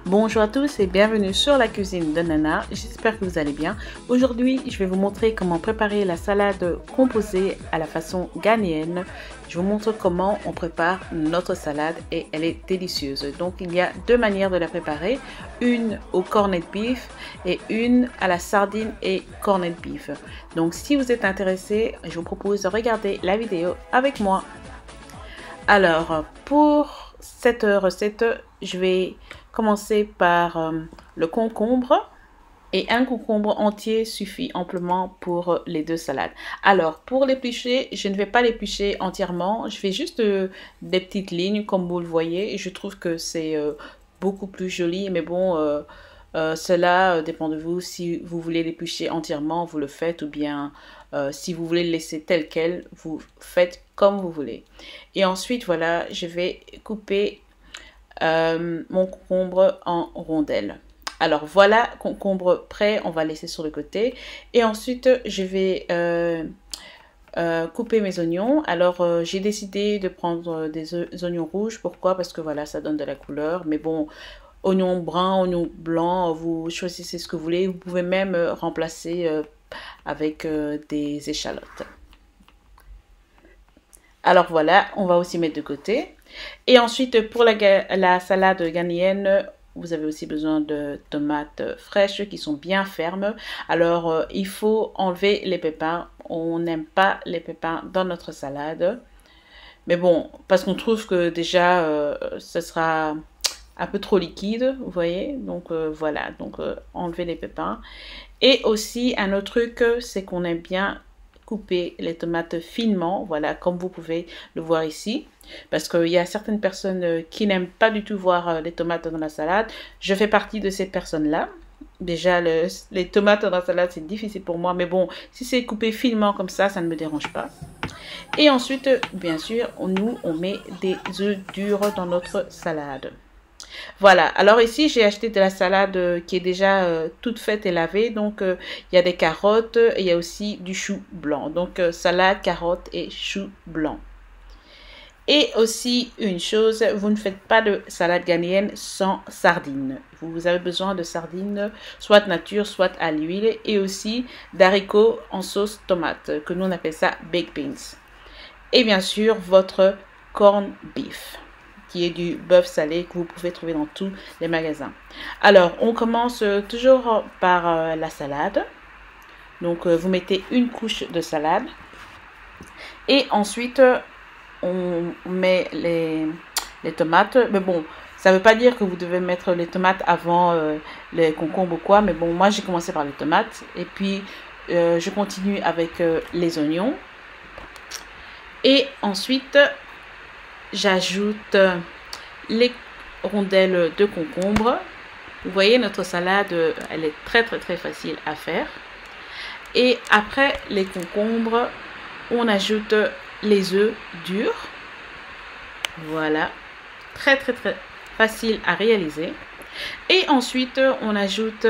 Bonjour à tous et bienvenue sur la cuisine de Nana, j'espère que vous allez bien. Aujourd'hui, je vais vous montrer comment préparer la salade composée à la façon ghanéenne. Je vous montre comment on prépare notre salade et elle est délicieuse. Donc il y a deux manières de la préparer, une au corned beef et une à la sardine et corned beef. Donc si vous êtes intéressé, je vous propose de regarder la vidéo avec moi. Alors pour cette recette, je vais commencer par le concombre et un concombre entier suffit amplement pour les deux salades. Alors pour l'éplucher, je ne vais pas l'éplucher entièrement, je fais juste des petites lignes comme vous le voyez. Je trouve que c'est beaucoup plus joli, mais bon, cela dépend de vous. Si vous voulez l'éplucher entièrement, vous le faites, ou bien si vous voulez le laisser tel quel, vous faites comme vous voulez. Et ensuite, voilà, je vais couper mon concombre en rondelles. Alors voilà, concombre prêt, on va laisser sur le côté. Et ensuite, je vais couper mes oignons. Alors j'ai décidé de prendre des oignons rouges. Pourquoi? Parce que voilà, ça donne de la couleur. Mais bon, oignons bruns, oignons blancs, vous choisissez ce que vous voulez. Vous pouvez même remplacer avec des échalotes. Alors voilà, on va aussi mettre de côté. Et ensuite, pour la salade ghanéenne, vous avez aussi besoin de tomates fraîches qui sont bien fermes. Alors, il faut enlever les pépins. On n'aime pas les pépins dans notre salade. Mais bon, parce qu'on trouve que déjà, ce sera un peu trop liquide, vous voyez. Donc, voilà. Donc, enlever les pépins. Et aussi, un autre truc, c'est qu'on aime bien couper les tomates finement, voilà, comme vous pouvez le voir ici, parce qu'il y a certaines personnes qui n'aiment pas du tout voir les tomates dans la salade. Je fais partie de ces personnes-là. Déjà, les tomates dans la salade, c'est difficile pour moi, mais bon, si c'est coupé finement comme ça ne me dérange pas. Et ensuite, bien sûr, nous, on met des œufs durs dans notre salade. Voilà, alors ici j'ai acheté de la salade qui est déjà toute faite et lavée. Donc il y a des carottes et il y a aussi du chou blanc. Donc salade, carottes et chou blanc. Et aussi une chose, vous ne faites pas de salade ghanéenne sans sardines. Vous avez besoin de sardines, soit nature, soit à l'huile. Et aussi d'haricots en sauce tomate, que nous on appelle ça baked beans. Et bien sûr votre corned beef, qui est du bœuf salé que vous pouvez trouver dans tous les magasins. Alors, on commence toujours par la salade. Donc, vous mettez une couche de salade. Et ensuite, on met les tomates. Mais bon, ça ne veut pas dire que vous devez mettre les tomates avant les concombres ou quoi. Mais bon, moi, j'ai commencé par les tomates. Et puis, je continue avec les oignons. Et ensuite, j'ajoute les rondelles de concombre. Vous voyez, notre salade, elle est très facile à faire. Et après les concombres, on ajoute les œufs durs. Voilà, très facile à réaliser. Et ensuite, on ajoute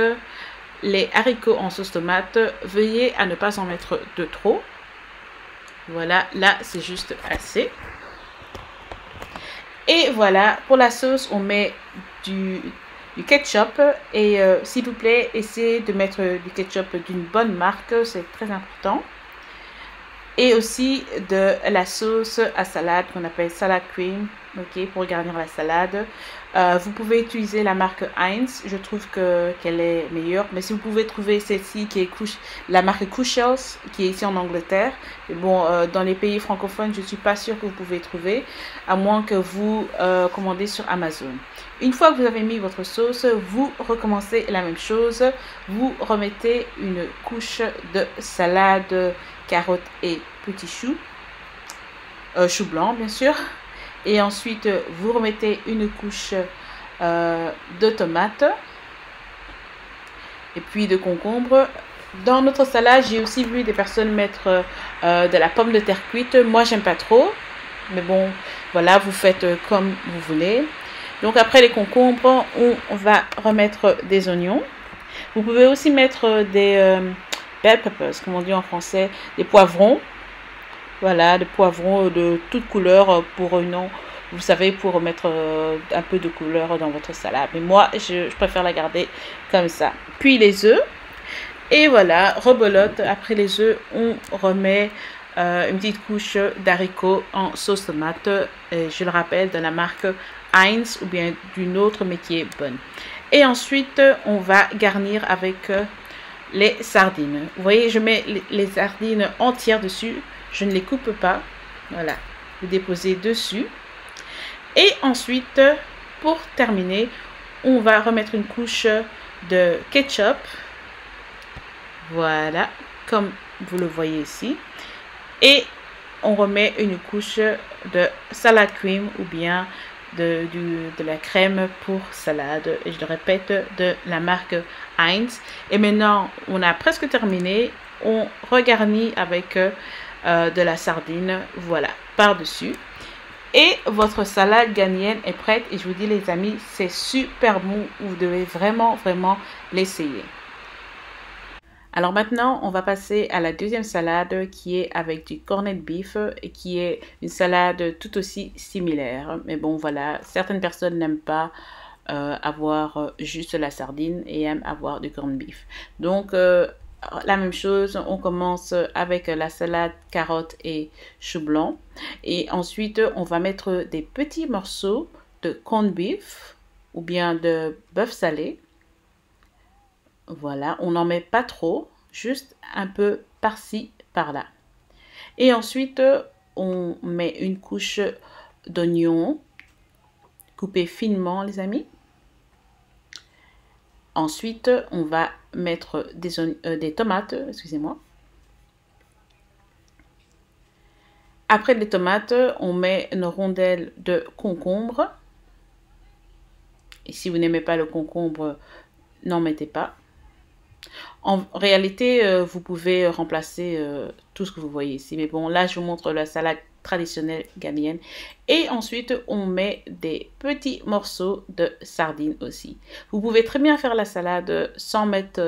les haricots en sauce tomate. Veuillez à ne pas en mettre de trop. Voilà, là, c'est juste assez. Et voilà, pour la sauce, on met du ketchup. Et s'il vous plaît, essayez de mettre du ketchup d'une bonne marque, c'est très important. Et aussi de la sauce à salade qu'on appelle salad cream, ok, pour garnir la salade. Vous pouvez utiliser la marque Heinz, je trouve qu'elle est meilleure. Mais si vous pouvez trouver celle-ci qui est la marque Kushels, qui est ici en Angleterre. Et bon, dans les pays francophones, je ne suis pas sûre que vous pouvez trouver, à moins que vous commandez sur Amazon. Une fois que vous avez mis votre sauce, vous recommencez la même chose. Vous remettez une couche de salade, carottes et petits choux, chou blanc bien sûr. Et ensuite, vous remettez une couche de tomates et puis de concombre. Dans notre salade, j'ai aussi vu des personnes mettre de la pomme de terre cuite. Moi, j'aime pas trop. Mais bon, voilà, vous faites comme vous voulez. Donc, après les concombres, on va remettre des oignons. Vous pouvez aussi mettre des bell peppers, comme on dit en français, des poivrons. Voilà, des poivrons de toutes couleurs pour vous savez, pour mettre un peu de couleur dans votre salade. Mais moi, je préfère la garder comme ça. Puis les œufs. Et voilà, rebelote. Après les œufs, on remet une petite couche d'haricots en sauce tomate. Je le rappelle, de la marque Heinz ou bien d'une autre, mais qui est bonne. Et ensuite, on va garnir avec les sardines. Vous voyez, je mets les sardines entières dessus. Je ne les coupe pas. Voilà, vous déposez dessus. Et ensuite, pour terminer, on va remettre une couche de ketchup. Voilà, comme vous le voyez ici. Et on remet une couche de salad cream ou bien de la crème pour salade. Et je le répète, de la marque Heinz. Et maintenant, on a presque terminé. On regarnit avec de la sardine, voilà, par-dessus. Et votre salade ghanéenne est prête. Et je vous dis, les amis, c'est super bon. Vous devez vraiment l'essayer. Alors maintenant, on va passer à la deuxième salade qui est avec du corned beef et qui est une salade tout aussi similaire. Mais bon, voilà, certaines personnes n'aiment pas avoir juste la sardine et aiment avoir du corned beef. Donc, la même chose, on commence avec la salade carottes et chou blanc. Et ensuite, on va mettre des petits morceaux de corned beef ou bien de bœuf salé. Voilà, on n'en met pas trop, juste un peu par-ci, par-là. Et ensuite, on met une couche d'oignons coupés finement, les amis. Ensuite, on va mettre des tomates, excusez-moi. Après les tomates, on met une rondelle de concombre. Et si vous n'aimez pas le concombre, n'en mettez pas. En réalité, vous pouvez remplacer tout ce que vous voyez ici. Mais bon, là, je vous montre la salade traditionnelle ghanéenne. Et ensuite, on met des petits morceaux de sardines aussi. Vous pouvez très bien faire la salade sans mettre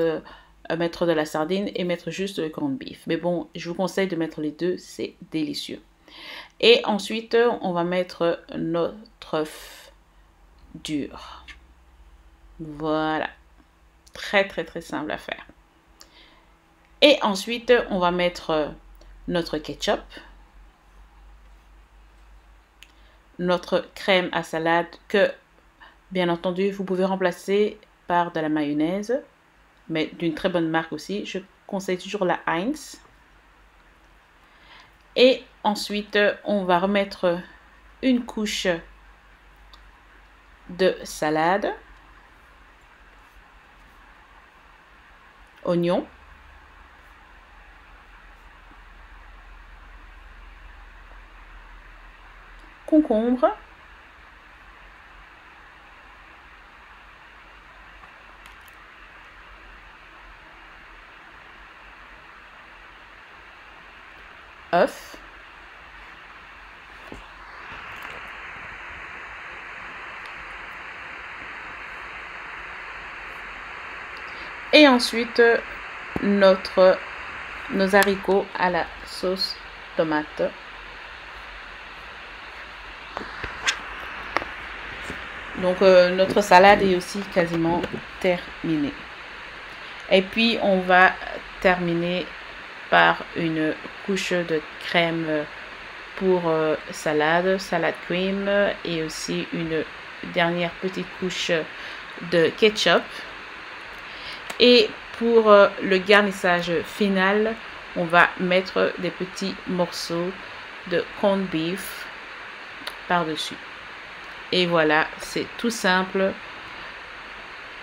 de la sardine et mettre juste le corned beef. Mais bon, je vous conseille de mettre les deux, c'est délicieux. Et ensuite, on va mettre notre œuf dur. Voilà. Très simple à faire. Et ensuite, on va mettre notre ketchup, notre crème à salade que, bien entendu, vous pouvez remplacer par de la mayonnaise, mais d'une très bonne marque aussi. Je conseille toujours la Heinz. Et ensuite, on va remettre une couche de salade, oignon, concombre, œuf, et ensuite nos haricots à la sauce tomate. Donc notre salade est aussi quasiment terminée. Et puis on va terminer par une couche de crème pour salade cream, et aussi une dernière petite couche de ketchup. Et pour le garnissage final, on va mettre des petits morceaux de corned beef par-dessus. Et voilà, c'est tout simple.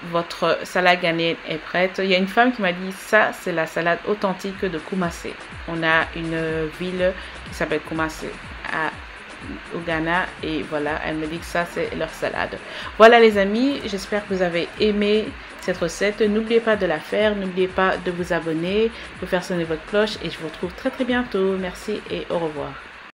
Votre salade ghanéenne est prête. Il y a une femme qui m'a dit, ça c'est la salade authentique de Kumasi. On a une ville qui s'appelle Kumasi au Ghana, et voilà, elle me dit que ça c'est leur salade. Voilà les amis, j'espère que vous avez aimé cette recette. N'oubliez pas de la faire, n'oubliez pas de vous abonner, de faire sonner votre cloche, et je vous retrouve très bientôt. Merci et au revoir.